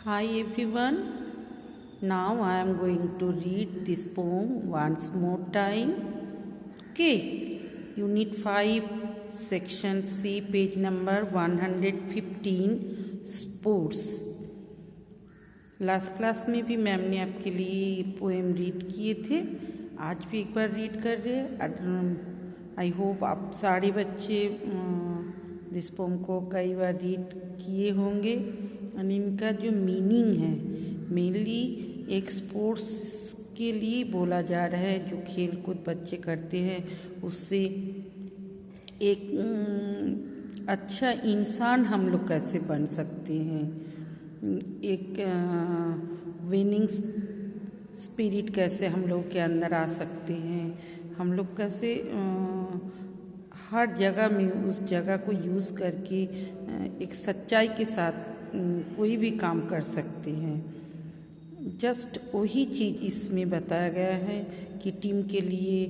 Hi everyone. Now I am going to read this poem once more time. Okay. Unit 5 section C page number 115 sports. Last class में भी ma'am ने आपके लिए poem read किए थे. आज भी एक बार रीड कर रहे हैं. आई होप आप सारे बच्चे इस पोम को कई बार रीड किए होंगे. और इनका जो मीनिंग है मेनली एक स्पोर्ट्स के लिए बोला जा रहा है. जो खेल कूद बच्चे करते हैं उससे एक अच्छा इंसान हम लोग कैसे बन सकते हैं, एक विनिंग स्पिरिट कैसे हम लोग के अंदर आ सकते हैं, हम लोग कैसे हर जगह में उस जगह को यूज़ करके एक सच्चाई के साथ कोई भी काम कर सकते हैं. जस्ट वही चीज़ इसमें बताया गया है कि टीम के लिए,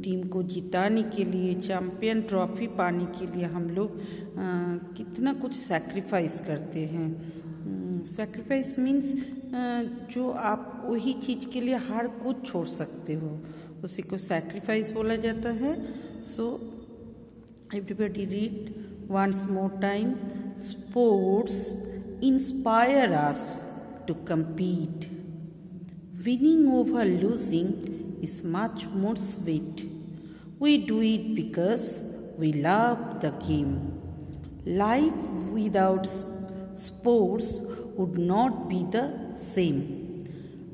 टीम को जिताने के लिए, चैम्पियन ट्रॉफी पाने के लिए हम लोग कितना कुछ सैक्रिफाइस करते हैं. सैक्रिफाइस मीन्स जो आप वही चीज़ के लिए हर कुछ छोड़ सकते हो, उसी को सैक्रिफाइस बोला जाता है. So everybody read once more time. Sports inspire us to compete. Winning over losing is much more sweet. We do it because we love the game. Life without sports would not be the same.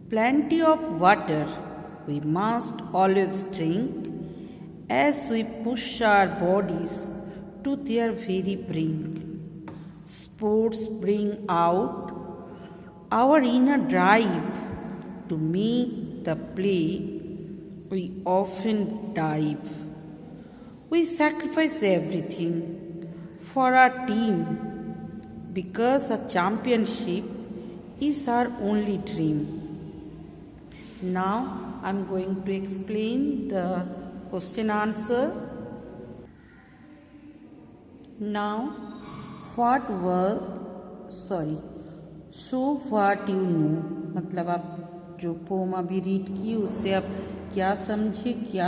Plenty of water we must always drink as we push our bodies to their very brink. Sports bring out our inner drive to make the play we often dive. We sacrifice everything for our team because a championship is our only dream. Now I am going to explain the question answer. Now what you know, मतलब आप जो pome अभी read की उससे आप क्या समझे, क्या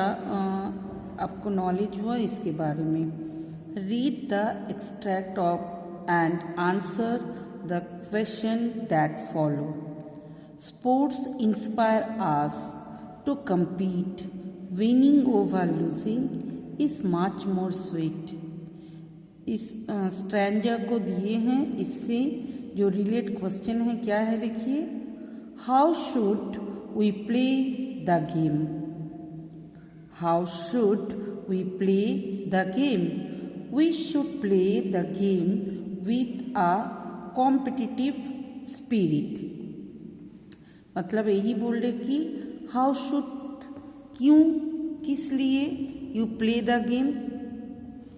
आपको नॉलेज हुआ इसके बारे में. Read the extract of and answer the question that follow. Sports inspire us to compete. Winning over losing is much more sweet. इस स्ट्रैंजा को दिए हैं, इससे जो रिलेट क्वेश्चन है क्या है देखिए. How should we play the game. How should we play the game. We should play the game with a competitive spirit. मतलब यही बोल रहे कि हाउ शुड, क्यों, किस लिए, यू प्ले द गेम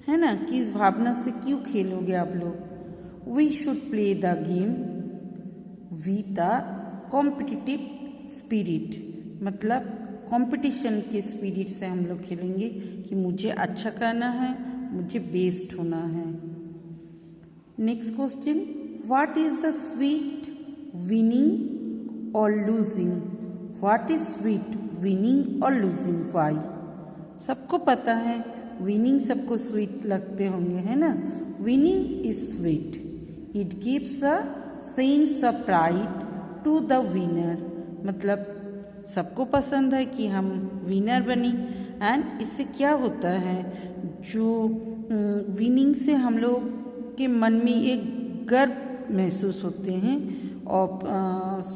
है ना, किस भावना से क्यों खेलोगे आप लोग. We should play the game with the competitive spirit, मतलब कंपटीशन के स्पिरिट से हम लोग खेलेंगे कि मुझे अच्छा करना है, मुझे बेस्ट होना है. Next question, what is the sweet winning और losing. What is sweet winning और लूजिंग, व्हाई. सबको पता है विनिंग सबको स्वीट लगते होंगे, है ना. Winning is sweet. It gives a sense of pride to the winner. मतलब सबको पसंद है कि हम विनर बनी. एंड इससे क्या होता है, जो विनिंग से हम लोग के मन में एक गर्व महसूस होते हैं और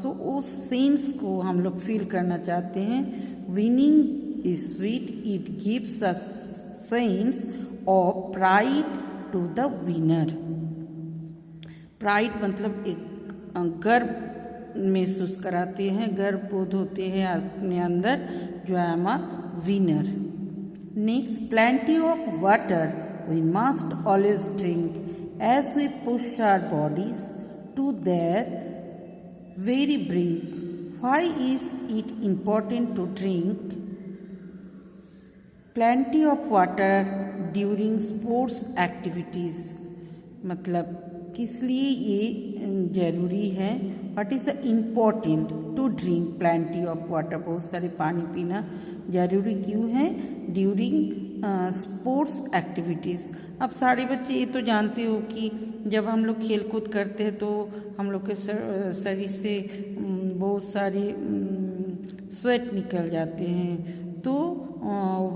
सो उस सेंस को हम लोग फील करना चाहते हैं. Winning is sweet. It gives a sense of pride to the winner. Pride मतलब एक गर्व महसूस कराते हैं, गर्व बोध होते हैं अपने अंदर, जो I am a winner. Next, plenty of water we must always drink as we push our bodies to their very brink. Why is it important to drink plenty of water during sports activities. मतलब किस लिए ये ज़रूरी है? What is the important to drink plenty of water? बहुत सारे पानी पीना ज़रूरी क्यों है ड्यूरिंग स्पोर्ट्स एक्टिविटीज़? अब सारे बच्चे ये तो जानते हो कि जब हम लोग खेल कूद करते हैं तो हम लोग के शरीर से बहुत सारे स्वेट निकल जाते हैं, तो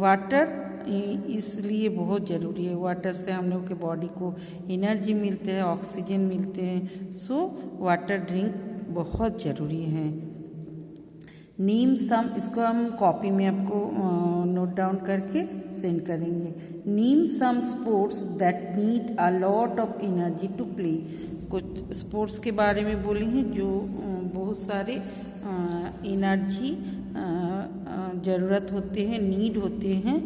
वाटर इसलिए बहुत ज़रूरी है। वाटर से हम लोग के बॉडी को एनर्जी मिलते हैं, ऑक्सीजन मिलते हैं, सो वाटर ड्रिंक बहुत ज़रूरी है। नीम सम, इसको हम कॉपी में आपको नोट डाउन करके सेंड करेंगे। Name some sports that need a lot of energy to play. कुछ स्पोर्ट्स के बारे में बोले हैं जो बहुत सारे एनर्जी ज़रूरत होते हैं, नीड होते हैं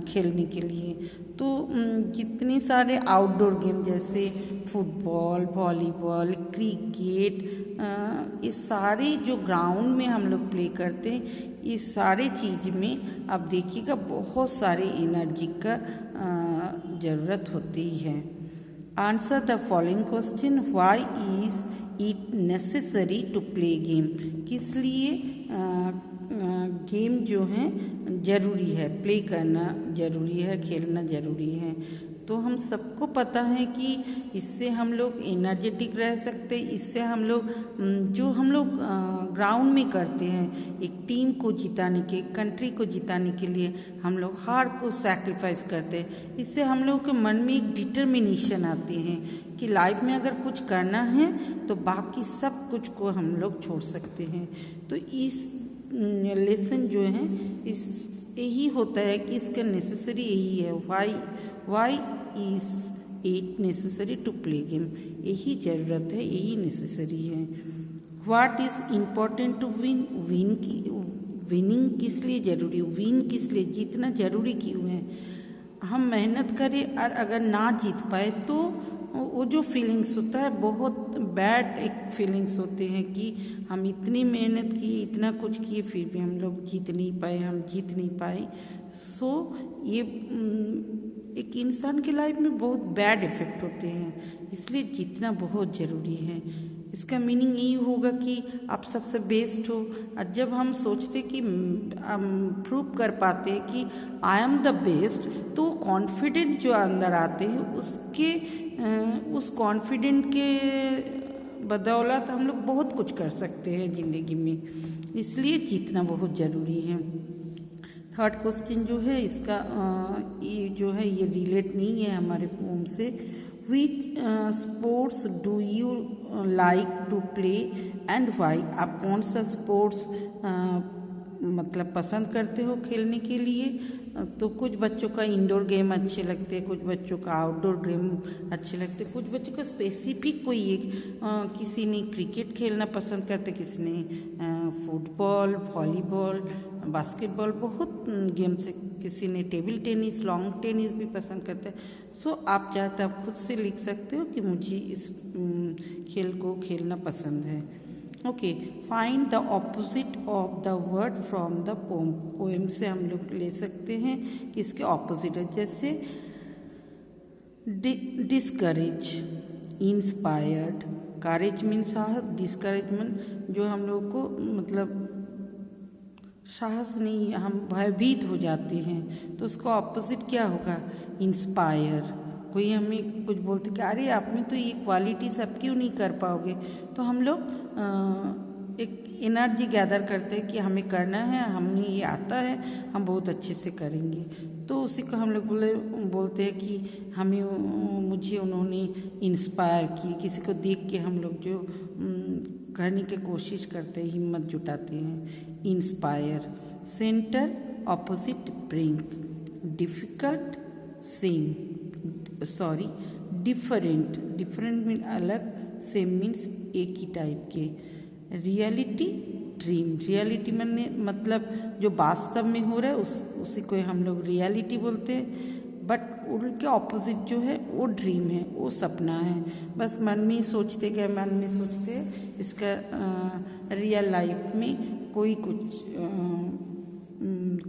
खेलने के लिए। तो कितने सारे आउटडोर गेम जैसे फुटबॉल, वॉलीबॉल, क्रिकेट, ये सारे जो ग्राउंड में हम लोग प्ले करते हैं, इस सारे चीज़ में आप देखिएगा बहुत सारे एनर्जी का ज़रूरत होती है। Answer the following question, why is it necessary to play game? किस लिए गेम जो है ज़रूरी है, प्ले करना ज़रूरी है, खेलना ज़रूरी है? तो हम सबको पता है कि इससे हम लोग एनर्जेटिक रह सकते, इससे हम लोग जो हम लोग ग्राउंड में करते हैं, एक टीम को जिताने के, कंट्री को जिताने के लिए हम लोग हार को सैक्रिफाइस करते हैं। इससे हम लोग के मन में एक डिटर्मिनेशन आती है कि लाइफ में अगर कुछ करना है तो बाकी सब कुछ को हम लोग छोड़ सकते हैं। तो इस लेसन जो है इस यही होता है कि इसका नेसेसरी यही है, why is it necessary to play game? यही ज़रूरत है, यही नेसेसरी है। What is important to win? Winning किस लिए ज़रूरी है? विन किस लिए, जीतना ज़रूरी क्यों है? हम मेहनत करें और अगर ना जीत पाए तो वो जो फीलिंग्स होता है बहुत बैड एक फीलिंग्स होते हैं कि हम इतनी मेहनत की, इतना कुछ किए, फिर भी हम लोग जीत नहीं पाए, हम जीत नहीं पाए। सो ये एक इंसान के लाइफ में बहुत बैड इफ़ेक्ट होते हैं, इसलिए जीतना बहुत ज़रूरी है। इसका मीनिंग यही होगा कि आप सबसे बेस्ट हो। और जब हम सोचते कि हम प्रूव कर पाते हैं कि आई एम द बेस्ट, तो कॉन्फिडेंट जो अंदर आते हैं उस कॉन्फिडेंट के बदौलत हम लोग बहुत कुछ कर सकते हैं ज़िंदगी में, इसलिए जीतना बहुत ज़रूरी है। थर्ड क्वेश्चन जो है इसका ये जो है ये रिलेट नहीं है हमारे पोम से। Which sports do you like to play and why? आप कौन सा स्पोर्ट्स मतलब पसंद करते हो खेलने के लिए? तो कुछ बच्चों का इंडोर गेम अच्छे लगते हैं, कुछ बच्चों का आउटडोर गेम अच्छे लगते हैं, कुछ बच्चों का स्पेसिफिक कोई एक किसी ने क्रिकेट खेलना पसंद करते, किसी ने फुटबॉल, वॉलीबॉल, बास्केटबॉल, बहुत गेम्स है, किसी ने टेबल टेनिस, लॉन्ग टेनिस भी पसंद करते हैं। सो आप चाहते आप खुद से लिख सकते हो कि मुझे इस खेल को खेलना पसंद है। Okay, find the opposite of the word from the pome. Poem से हम लोग ले सकते हैं कि इसके ऑपोजिट है, जैसे डिस्करेज, इंस्पायर्ड। करेज मीन साहस, डिस्करेजमेंट जो हम लोग को मतलब साहस नहीं, हम भयभीत हो जाते हैं, तो उसका ऑपोजिट क्या होगा? इंस्पायर। कोई हमें कुछ बोलते कि अरे आप में तो ये क्वालिटी सब क्यों नहीं कर पाओगे, तो हम लोग एक एनर्जी गैदर करते हैं कि हमें करना है, हमें ये आता है, हम बहुत अच्छे से करेंगे। तो उसी को हम लोग बोलते हैं कि मुझे उन्होंने इंस्पायर की। किसी को देख के हम लोग जो करने की कोशिश करते हैं, हिम्मत जुटाते हैं। Inspire. Centre, opposite, bring. Difficult, different. Different mean अलग, सेम मीन्स एक ही टाइप के। Reality, dream. रियलिटी मतलब जो वास्तव में हो रहा है उसी को हम लोग रियलिटी बोलते हैं, बट उनके ऑपोजिट जो है वो ड्रीम है, वो सपना है। बस मन में सोचते इसका रियल लाइफ में कोई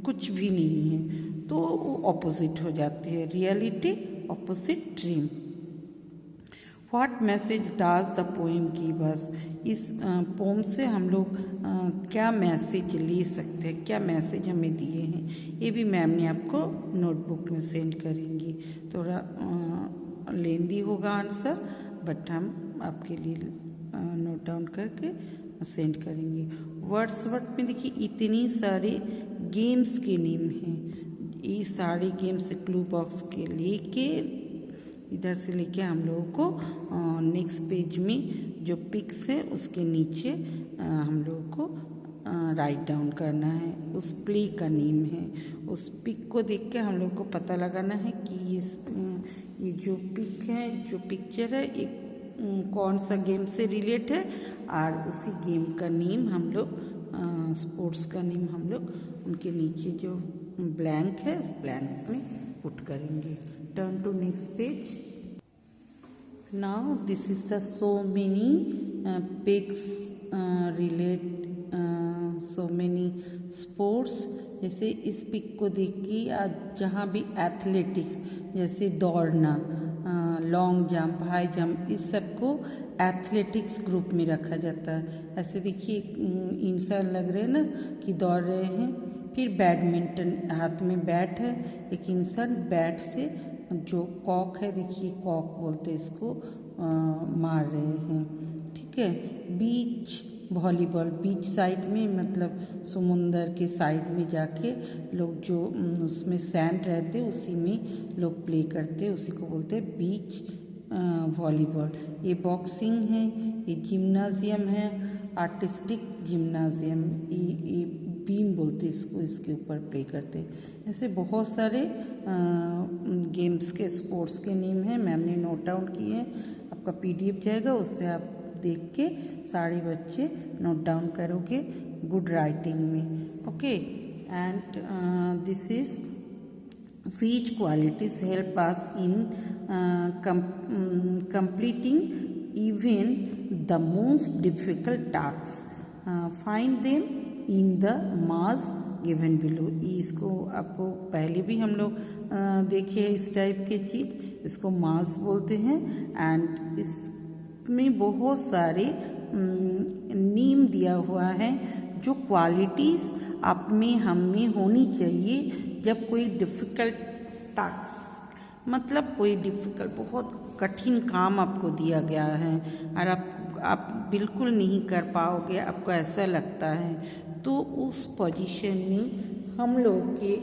कुछ भी नहीं है, तो वो ऑपोजिट हो जाती है। Reality, opposite, dream. What message does the poem give us. इस पोम से हम लोग क्या मैसेज ले सकते हैं, क्या मैसेज हमें दिए हैं, ये भी मैम ने आपको नोटबुक में सेंड करेंगी। थोड़ा लेंदी होगा आंसर, बट हम आपके लिए नोट डाउन करके सेंड करेंगे। वर्ड्सवर्थ में देखिए इतनी सारे गेम्स के नेम हैं, ये सारे गेम्स क्लू बॉक्स के लेके इधर से लेके हम लोगों को नेक्स्ट पेज में जो पिक्स है उसके नीचे हम लोगों को राइट डाउन करना है, उस प्ले का नेम है। उस पिक को देख के हम लोग को पता लगाना है कि ये जो पिक है, जो पिक्चर है, एक कौन सा गेम से रिलेट है, और उसी गेम का नेम हम लोग स्पोर्ट्स का नेम हम लोग उनके नीचे जो ब्लैंक है उस ब्लैंक्स में पुट करेंगे। Turn to next page. Now this is the so many pics relate so many sports. जैसे इस पिक को देख के आज जहाँ भी एथलेटिक्स जैसे दौड़ना, लॉन्ग जंप, हाई जंप, इस सब को एथलेटिक्स ग्रुप में रखा जाता है। ऐसे देखिए इंसान लग रहे हैं ना कि दौड़ रहे हैं। फिर बैडमिंटन, हाथ में बैट है, एक इंसान बैट से जो कॉक है, देखिए कॉक बोलते हैं इसको, मार रहे हैं। ठीक है। बीच वॉलीबॉल, बीच साइड में मतलब समुंदर के साइड में जाके लोग जो उसमें सैंड रहते उसी में लोग प्ले करते, उसी को बोलते हैं बीच वॉलीबॉल। ये बॉक्सिंग है, ये जिम्नाजियम है, आर्टिस्टिक जिम्नाजियम, ये बीम बोलते इसको, इसके ऊपर प्ले करते। ऐसे बहुत सारे गेम्स के, स्पोर्ट्स के नेम हैं, मैम ने नोट डाउन किए हैं। आपका PDF जाएगा, उससे आप देख के सारे बच्चे नोट डाउन करोगे गुड राइटिंग में। Okay, and this is which qualities help us in completing even the most difficult tasks. Find them in the mass given below. इसको आपको पहले भी हम लोग देखे इस टाइप के चीज, इसको मास बोलते हैं। एंड इसमें बहुत सारे नेम दिया हुआ है जो क्वालिटीज आप में, हम में होनी चाहिए जब कोई डिफ़िकल्ट टास्क, मतलब कोई डिफ़िकल्ट बहुत कठिन काम आपको दिया गया है और आप बिल्कुल नहीं कर पाओगे, आपको ऐसा लगता है, तो उस पोजीशन में हम लोग के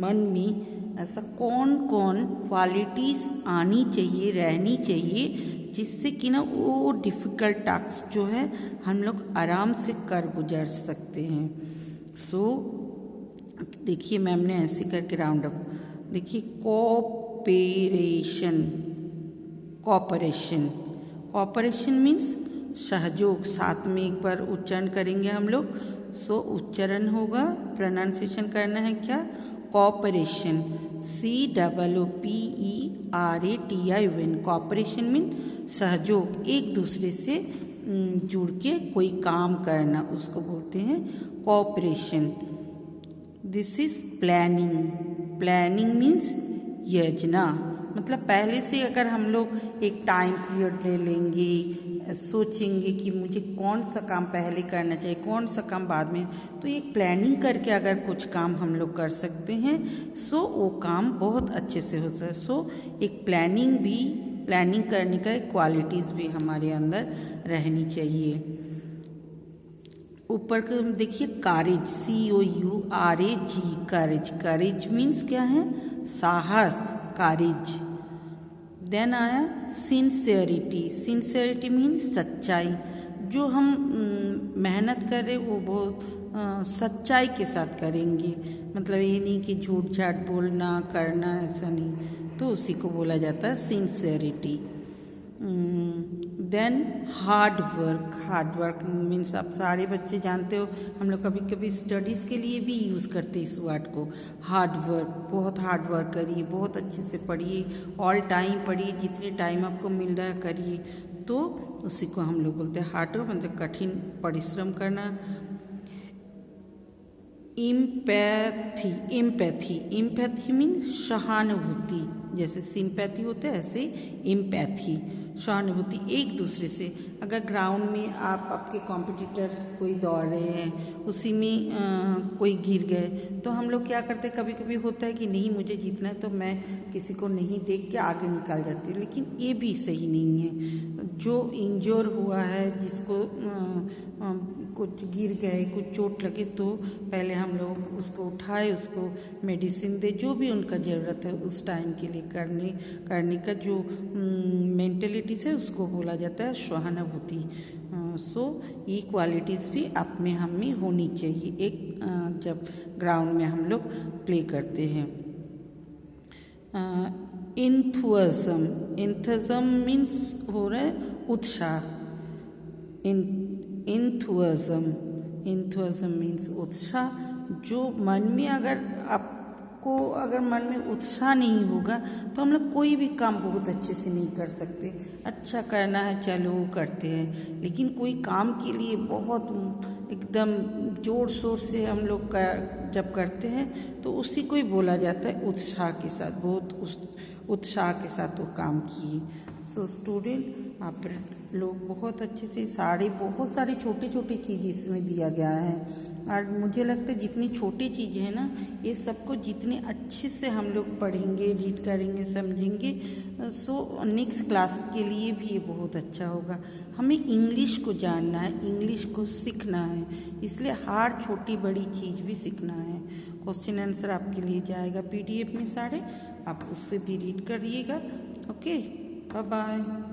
मन में ऐसा कौन कौन क्वालिटीज़ आनी चाहिए, रहनी चाहिए, जिससे कि ना वो डिफ़िकल्ट टास्क जो है हम लोग आराम से कर गुजर सकते हैं। सो देखिए मैम ने ऐसे करके राउंड अप, देखिए कोऑपरेशन, कोऑपरेशन, कोऑपरेशन मीन्स सहयोग। साथ में एक बार उच्चारण करेंगे हम लोग, सो उच्चारण होगा, प्रोनाउंसिएशन करना है क्या, कोऑपरेशन, COOPERATION। कोऑपरेशन मीन सहयोग, एक दूसरे से जुड़ के कोई काम करना, उसको बोलते हैं cooperation. This is planning, planning means योजना, मतलब पहले से अगर हम लोग एक टाइम पीरियड ले लेंगे, सोचेंगे कि मुझे कौन सा काम पहले करना चाहिए, कौन सा काम बाद में, तो एक प्लानिंग करके अगर कुछ काम हम लोग कर सकते हैं, सो वो काम बहुत अच्छे से हो सकता है। सो एक प्लानिंग भी, प्लानिंग करने का एक क्वालिटीज़ भी हमारे अंदर रहनी चाहिए। ऊपर का देखिए करेज, COURAGE, करेज, करेज मीन्स क्या है, साहस, करेज। देन आया सिंसेरिटी, सिंसेरिटी मीन्स सच्चाई, जो हम मेहनत करें वो बहुत सच्चाई के साथ करेंगे, मतलब ये नहीं कि झूठ झाट बोलना करना, ऐसा नहीं, तो उसी को बोला जाता है sincerity. Then hard work, hard work means आप सारे बच्चे जानते हो, हम लोग कभी कभी स्टडीज़ के लिए भी यूज़ करते हैं इस वर्ड को, हार्ड वर्क। बहुत हार्ड वर्क करिए, बहुत अच्छे से पढ़िए, ऑल टाइम पढ़िए, जितने टाइम आपको मिल रहा है करिए, तो उसी को हम लोग बोलते हैं हार्ड वर्क, मतलब कठिन परिश्रम करना। इम्पैथी मीन सहानुभूति, जैसे सिंपैथी होता है ऐसे इम्पैथी सहानुभूति एक दूसरे से। अगर ग्राउंड में आप आपके कॉम्पिटिटर्स कोई दौड़ रहे हैं, उसी में कोई गिर गए, तो हम लोग क्या करते हैं, कभी कभी होता है कि नहीं मुझे जीतना है तो मैं किसी को नहीं देख के आगे निकल जाती हूँ, लेकिन ये भी सही नहीं है। जो इंजोर हुआ है, जिसको कुछ गिर गए, कुछ चोट लगे, तो पहले हम लोग उसको उठाए, उसको मेडिसिन दे, जो भी उनका ज़रूरत है उस टाइम के लिए करने का जो मेंटलिटी से उसको बोला जाता है सहानुभूति। सो ये क्वालिटीज़ भी आप में हम में होनी चाहिए एक जब ग्राउंड में हम लोग प्ले करते हैं। इंथुअज्म मीन्स हो रहा है उत्साह। इंथुअज्म मीन्स उत्साह। जो मन में अगर मन में उत्साह नहीं होगा तो हम लोग कोई भी काम बहुत अच्छे से नहीं कर सकते। अच्छा करना है चलो करते हैं, लेकिन कोई काम के लिए बहुत एकदम जोर शोर से हम लोग जब करते हैं तो उसी को ही बोला जाता है उत्साह के साथ, बहुत उत्साह के साथ वो काम किए। सो स्टूडेंट, आप लोग बहुत अच्छे से बहुत सारी छोटी छोटी चीज़ इसमें दिया गया है, और मुझे लगता है जितनी छोटी चीज़ें हैं ना, ये सबको जितने अच्छे से हम लोग पढ़ेंगे, रीड करेंगे, समझेंगे, सो नेक्स्ट क्लास के लिए भी ये बहुत अच्छा होगा। हमें इंग्लिश को जानना है, इंग्लिश को सीखना है, इसलिए हर छोटी बड़ी चीज़ भी सीखना है। क्वेश्चन आंसर आपके लिए जाएगा PDF में सारे, आप उससे भी रीड करिएगा। Okay, bye bye.